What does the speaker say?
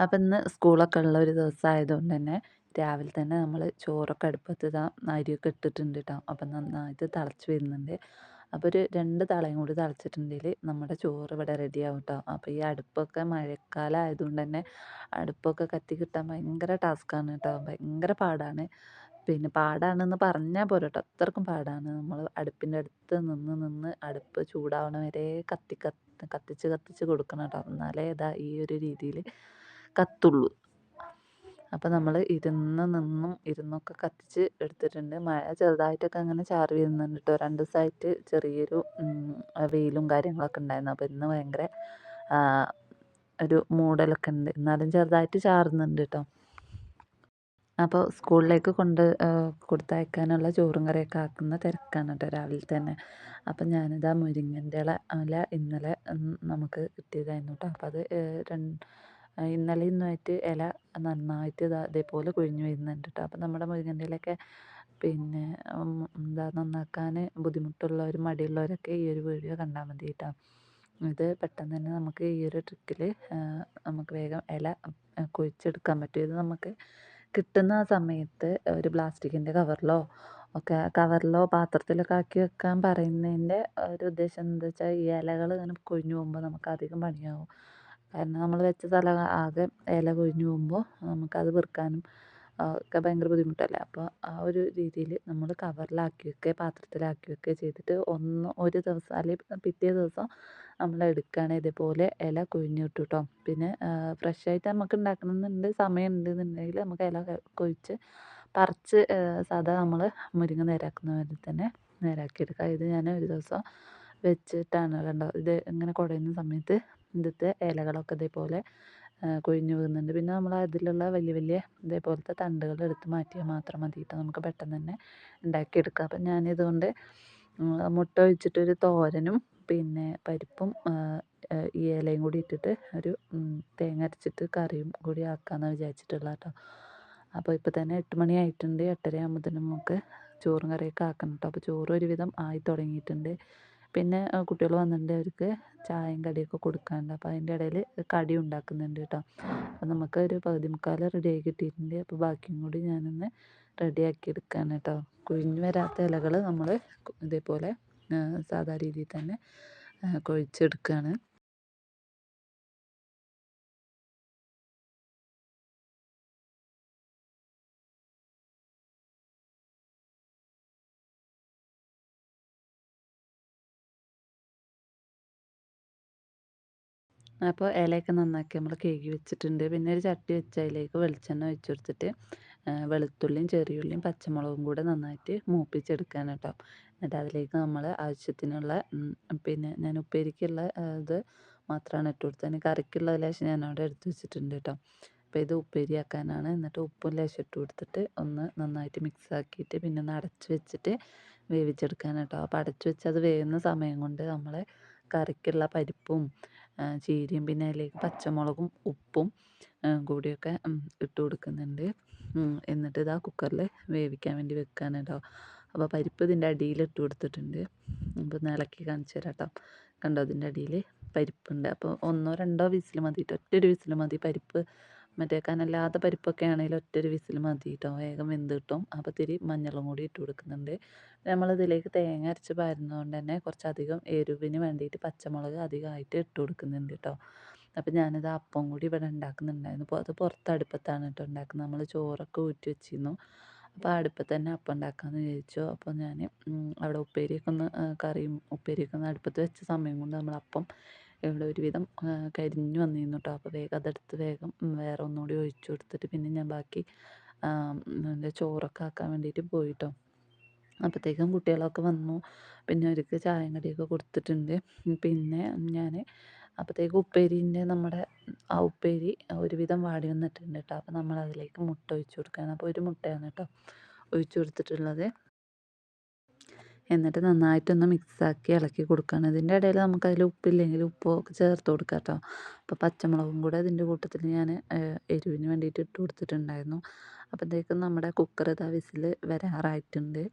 അപ്പം ഇന്ന് സ്കൂളൊക്കെ ഉള്ള ഒരു ദിവസമായതുകൊണ്ട് തന്നെ രാവിലെ തന്നെ നമ്മൾ ചോറൊക്കെ അടുപ്പത്ത് അരിയൊക്കെ ഇട്ടിട്ടുണ്ട് കേട്ടോ. അപ്പം നന്നായിട്ട് തിളച്ച് വരുന്നുണ്ട്. അപ്പോൾ ഒരു 2 തളയും കൂടി തിളച്ചിട്ടുണ്ടെങ്കിൽ നമ്മുടെ ചോറ് ഇവിടെ റെഡിയാവും കേട്ടോ. അപ്പോൾ ഈ അടുപ്പൊക്കെ മഴക്കാലം ആയതുകൊണ്ട് തന്നെ അടുപ്പൊക്കെ കത്തി കിട്ടാൻ ഭയങ്കര ടാസ്ക്കാണ് കേട്ടോ. ഭയങ്കര പാടാണ്. പിന്നെ പാടാണെന്ന് പറഞ്ഞാൽ പോരാ കേട്ടോ, അത്രക്കും പാടാണ്. നമ്മൾ അടുപ്പിൻ്റെ അടുത്ത് നിന്ന് നിന്ന് അടുപ്പ് ചൂടാവണ വരെ കത്തിച്ച് കത്തിച്ച് കൊടുക്കണം കേട്ടോ. എന്നാലേ ഈ ഒരു രീതിയിൽ കത്തുള്ളൂ. അപ്പോൾ നമ്മൾ നിന്നും ഇരുന്നൊക്കെ കത്തിച്ച് എടുത്തിട്ടുണ്ട്. മഴ ചെറുതായിട്ടൊക്കെ അങ്ങനെ ചാറി വരുന്നുണ്ട് കേട്ടോ. 2 ദിവസമായിട്ട് ചെറിയൊരു വെയിലും കാര്യങ്ങളൊക്കെ ഉണ്ടായിരുന്നു. അപ്പോൾ ഇന്ന് ഭയങ്കര ഒരു മൂടലൊക്കെ ഉണ്ട്. എന്നാലും ചെറുതായിട്ട് ചാറുന്നുണ്ട് കേട്ടോ. അപ്പോൾ സ്കൂളിലേക്ക് കൊടുത്തയക്കാനുള്ള ചോറും കറിയൊക്കെ ആക്കുന്ന തിരക്കാണ് കേട്ടോ രാവിലെ തന്നെ. അപ്പം ഞാനിതാ മുരിങ്ങൻ്റെ ഇല ഇന്നലെ നമുക്ക് കിട്ടിയതായിരുന്നു കേട്ടോ. അപ്പോൾ അത് ഇന്നലെ ഇന്നുമായിട്ട് ഇല നന്നായിട്ട് ഇതേപോലെ കൊഴിഞ്ഞു വരുന്നുണ്ട് കേട്ടോ. അപ്പം നമ്മുടെ മുരിങ്ങൻ്റെ ഇലയൊക്കെ പിന്നെ നന്നാക്കാൻ ബുദ്ധിമുട്ടുള്ളവരും മടിയുള്ളവരൊക്കെ ഈ ഒരു വീഡിയോ കണ്ടാൽ മതി കേട്ടോ. ഇത് പെട്ടെന്ന് തന്നെ നമുക്ക് ഈ ഒരു ട്രിക്കിൽ നമുക്ക് വേഗം ഇല കൊഴിച്ചെടുക്കാൻ പറ്റും. ഇത് നമുക്ക് കിട്ടുന്ന ആ സമയത്ത് ഒരു പ്ലാസ്റ്റിക്കിൻ്റെ കവറിലോ പാത്രത്തിലൊക്കെ ആക്കി വെക്കാൻ പറയുന്നതിൻ്റെ ഒരു ഉദ്ദേശം എന്താ വെച്ചാൽ ഈ ഇലകൾ ഇങ്ങനെ കൊഴിഞ്ഞു പോകുമ്പോൾ നമുക്ക് അധികം പണിയാവും. കാരണം നമ്മൾ വെച്ച സ്ഥലം ആകെ ഇല കൊഴിഞ്ഞു പോകുമ്പോൾ നമുക്കത് പെറുക്കാനും ഒക്കെ ഭയങ്കര ബുദ്ധിമുട്ടല്ലേ. അപ്പോൾ ആ ഒരു രീതിയിൽ നമ്മൾ കവറിലാക്കി വെക്കുക, പാത്രത്തിലാക്കി വെക്കുക ചെയ്തിട്ട് ഒരു ദിവസം അല്ലെങ്കിൽ പിറ്റേ ദിവസം നമ്മൾ എടുക്കുകയാണെങ്കിൽ ഇതേപോലെ ഇല കൊഴിഞ്ഞ് കിട്ടും കേട്ടോ. പിന്നെ ഫ്രഷായിട്ട് നമുക്ക് ഉണ്ടാക്കണമെന്നുണ്ട്, സമയം ഉണ്ടെന്നുണ്ടെങ്കിൽ നമുക്ക് ഇല കൊഴിച്ച് പറിച്ച് സാധാ നമ്മൾ മുരിങ്ങ നേരാക്കുന്ന പോലെ തന്നെ നേരാക്കിയെടുക്കുക. ഇത് ഞാൻ ഒരു ദിവസം വെച്ചിട്ടാണ് കണ്ടോ. ഇത് ഇങ്ങനെ കുടയുന്ന സമയത്ത് ഇതിലത്തെ ഇലകളൊക്കെ ഇതേപോലെ കൊഴിഞ്ഞു പോകുന്നുണ്ട്. പിന്നെ നമ്മൾ അതിലുള്ള വലിയ വലിയ ഇതേപോലത്തെ തണ്ടുകൾ എടുത്ത് മാറ്റിയാൽ മാത്രം മതി കേട്ടോ. നമുക്ക് പെട്ടെന്ന് തന്നെ ഉണ്ടാക്കിയെടുക്കാം. അപ്പം ഞാനിതുകൊണ്ട് മുട്ട ഒഴിച്ചിട്ടൊരു തോരനും പിന്നെ പരിപ്പും ഈ ഇലയും കൂടി ഇട്ടിട്ട് ഒരു തേങ്ങ അരച്ചിട്ട് കറിയും കൂടി ആക്കാമെന്നാണ് വിചാരിച്ചിട്ടുള്ളത് കേട്ടോ. അപ്പോൾ ഇപ്പോൾ തന്നെ 8 മണി ആയിട്ടുണ്ട്. 8:30 ആകുമ്പോഴത്തേനും നമുക്ക് ചോറും കറിയൊക്കെ ആക്കണം കേട്ടോ. അപ്പോൾ ചോറ് ഒരുവിധം ആയി തുടങ്ങിയിട്ടുണ്ട്. പിന്നെ കുട്ടികൾ വന്നിട്ടുണ്ട്, അവർക്ക് ചായയും കടിയൊക്കെ കൊടുക്കാനുണ്ട്. അപ്പോൾ അതിൻ്റെ ഇടയിൽ കടി ഉണ്ടാക്കുന്നുണ്ട് കേട്ടോ. അപ്പോൾ നമുക്ക് ഒരു പകുതി മുക്കാൽ റെഡിയായി കിട്ടിയിട്ടുണ്ട്. അപ്പോൾ ബാക്കിയും കൂടി ഞാനൊന്ന് റെഡിയാക്കി എടുക്കുകയാണ് കേട്ടോ. കൊഴിഞ്ഞു വരാത്ത ഇലകൾ നമ്മൾ ഇതേപോലെ സാധാ രീതിയിൽ തന്നെ കൊഴിച്ചെടുക്കുകയാണ്. അപ്പോൾ ഇലയൊക്കെ നന്നാക്കി നമ്മൾ കഴുകി വെച്ചിട്ടുണ്ട്. പിന്നെ ഒരു ചട്ടി വെച്ച് അതിലേക്ക് വെളിച്ചെണ്ണ ഒഴിച്ച് കൊടുത്തിട്ട് വെളുത്തുള്ളിയും ചെറിയുള്ളിയും പച്ചമുളകും കൂടെ നന്നായിട്ട് മൂപ്പിച്ചെടുക്കാൻ കേട്ടോ. എന്നിട്ട് അതിലേക്ക് നമ്മൾ ആവശ്യത്തിനുള്ള പിന്നെ ഞാൻ ഉപ്പേരിക്കുള്ള ഇത് മാത്രമാണ് ഇട്ട് കൊടുത്തത്. ഇനി കറിക്കുള്ള ലേശം ഞാൻ അവിടെ എടുത്ത് വെച്ചിട്ടുണ്ട് കേട്ടോ. അപ്പോൾ ഇത് ഉപ്പേരിയാക്കാനാണ്. എന്നിട്ട് ഉപ്പും ലേശം ഇട്ട് കൊടുത്തിട്ട് ഒന്ന് നന്നായിട്ട് മിക്സ് ആക്കിയിട്ട് പിന്നെ ഒന്ന് അടച്ച് വെച്ചിട്ട് വേവിച്ചെടുക്കാൻ കേട്ടോ. അപ്പോൾ അടച്ച് വെച്ച് അത് വേവുന്ന സമയം കൊണ്ട് നമ്മൾ കറിക്കുള്ള പരിപ്പും ചീരയും പിന്നെ അതിലേക്ക് പച്ചമുളകും ഉപ്പും കൂടിയൊക്കെ ഇട്ട് കൊടുക്കുന്നുണ്ട്. എന്നിട്ട് ഇതാ കുക്കറിൽ വേവിക്കാൻ വേണ്ടി വെക്കുകയാണ് കേട്ടോ. അപ്പോൾ പരിപ്പ് ഇതിൻ്റെ അടിയിൽ ഇട്ട് കൊടുത്തിട്ടുണ്ട്. അപ്പോൾ ഒന്ന് ഇളക്കി കാണിച്ചു തരാം കേട്ടോ. കണ്ടോ, ഇതിൻ്റെ അടിയിൽ പരിപ്പുണ്ട്. അപ്പോൾ 1 2 വിസിൽ മതി കേട്ടോ. ഒറ്റൊരു വിസിൽ മതി. പരിപ്പ് മറ്റേ കനല്ലാത്ത പരിപ്പൊക്കെ ആണെങ്കിൽ ഒറ്റൊരു വിസിൽ മതി കേട്ടോ, വേഗം വെന്ത് കിട്ടും. അപ്പോൾ ഇത്തിരി മഞ്ഞളും കൂടി ഇട്ട് കൊടുക്കുന്നുണ്ട്. നമ്മളിതിലേക്ക് തേങ്ങ അരച്ച് പാരുന്നതുകൊണ്ട് തന്നെ കുറച്ചധികം എരിവിന് വേണ്ടിയിട്ട് പച്ചമുളക് അധികമായിട്ട് ഇട്ട് കൊടുക്കുന്നുണ്ട് കേട്ടോ. അപ്പോൾ ഞാനിത് അപ്പം കൂടി ഇവിടെ ഉണ്ടാക്കുന്നുണ്ടായിരുന്നു. അപ്പോൾ അത് പുറത്ത് അടുപ്പത്താണ് കേട്ടോ ഉണ്ടാക്കുന്നത്. നമ്മൾ ചോറൊക്കെ ഊറ്റി വെച്ചിരുന്നു. അപ്പോൾ അടുപ്പത്ത് തന്നെ അപ്പം ഉണ്ടാക്കാമെന്ന് വിചാരിച്ചു. അപ്പോൾ ഞാൻ അവിടെ ഉപ്പേരിയൊക്കെ ഒന്ന് കറിയും ഉപ്പേരിയൊക്കെ ഒന്ന് അടുപ്പത്ത് വെച്ച സമയം കൊണ്ട് നമ്മളപ്പം ഇവിടെ ഒരുവിധം കരിഞ്ഞു വന്നിരുന്നു കേട്ടോ. അപ്പോൾ വേഗം അതെടുത്ത് വേഗം വേറെ ഒന്നുകൂടി ഒഴിച്ചു കൊടുത്തിട്ട് പിന്നെ ഞാൻ ബാക്കി എൻ്റെ ചോറൊക്കെ ആക്കാൻ വേണ്ടിയിട്ട് പോയിട്ടോ. അപ്പോഴത്തേക്കും കുട്ടികളൊക്കെ വന്നു. പിന്നെ അവർക്ക് ചായയും കടിയൊക്കെ കൊടുത്തിട്ടുണ്ട്. പിന്നെ ഞാൻ അപ്പോഴത്തേക്കും ഉപ്പേരീൻ്റെ നമ്മുടെ ആ ഉപ്പേരി ഒരുവിധം വാടി വന്നിട്ടുണ്ട് കേട്ടോ. അപ്പോൾ നമ്മൾ അതിലേക്ക് മുട്ട ഒഴിച്ച് കൊടുക്കുകയാണ്. അപ്പോൾ ഒരു മുട്ടയാണ് കേട്ടോ ഒഴിച്ച് കൊടുത്തിട്ടുള്ളത്. എന്നിട്ട് നന്നായിട്ടൊന്ന് മിക്സാക്കി ഇളക്കി കൊടുക്കുകയാണ്. ഇതിൻ്റെ ഇടയിൽ നമുക്കതിൽ ഉപ്പില്ലെങ്കിൽ ഉപ്പൊക്കെ ചേർത്ത് കൊടുക്കാം കേട്ടോ. അപ്പോൾ പച്ചമുളകും കൂടെ ഇതിൻ്റെ കൂട്ടത്തിൽ ഞാൻ എരിവിന് വേണ്ടിയിട്ട് ഇട്ട് കൊടുത്തിട്ടുണ്ടായിരുന്നു. അപ്പോഴത്തേക്കും നമ്മുടെ കുക്കർ വിസിൽ വരാറായിട്ടുണ്ട്.